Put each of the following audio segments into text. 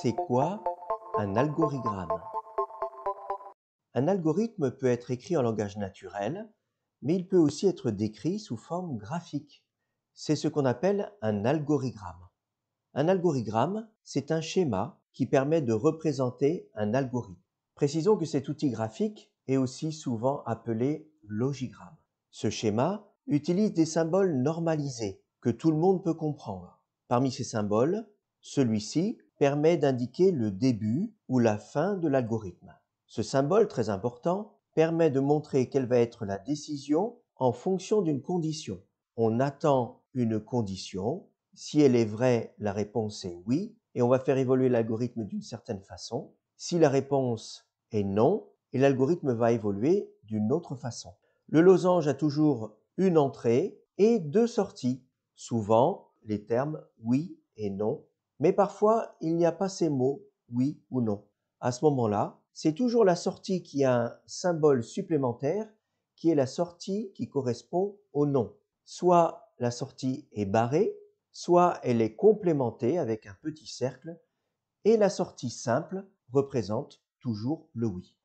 C'est quoi un algorithme? Un algorithme peut être écrit en langage naturel, mais il peut aussi être décrit sous forme graphique. C'est ce qu'on appelle un algorithme. Un algorithme, c'est un schéma qui permet de représenter un algorithme. Précisons que cet outil graphique est aussi souvent appelé logigramme. Ce schéma utilise des symboles normalisés que tout le monde peut comprendre. Parmi ces symboles, celui-ci permet d'indiquer le début ou la fin de l'algorithme. Ce symbole très important permet de montrer quelle va être la décision en fonction d'une condition. On attend une condition. Si elle est vraie, la réponse est oui, et on va faire évoluer l'algorithme d'une certaine façon. Si la réponse est non, et l'algorithme va évoluer d'une autre façon. Le losange a toujours une entrée et deux sorties, souvent les termes oui et non, mais parfois il n'y a pas ces mots oui ou non. À ce moment-là, c'est toujours la sortie qui a un symbole supplémentaire qui est la sortie qui correspond au non. Soit la sortie est barrée, soit elle est complémentée avec un petit cercle, et la sortie simple représente toujours le oui.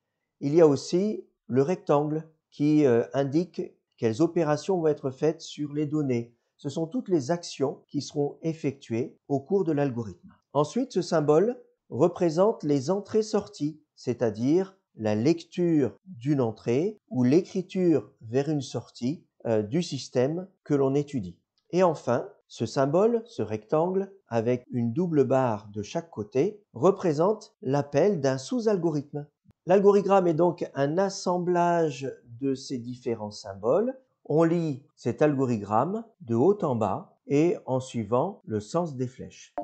Il y a aussi le rectangle qui indique quelles opérations vont être faites sur les données. Ce sont toutes les actions qui seront effectuées au cours de l'algorithme. Ensuite, ce symbole représente les entrées-sorties, c'est-à-dire la lecture d'une entrée ou l'écriture vers une sortie du système que l'on étudie. Et enfin, ce symbole, ce rectangle, avec une double barre de chaque côté, représente l'appel d'un sous-algorithme. L'algorithme est donc un assemblage de ces différents symboles. On lit cet algorithme de haut en bas et en suivant le sens des flèches.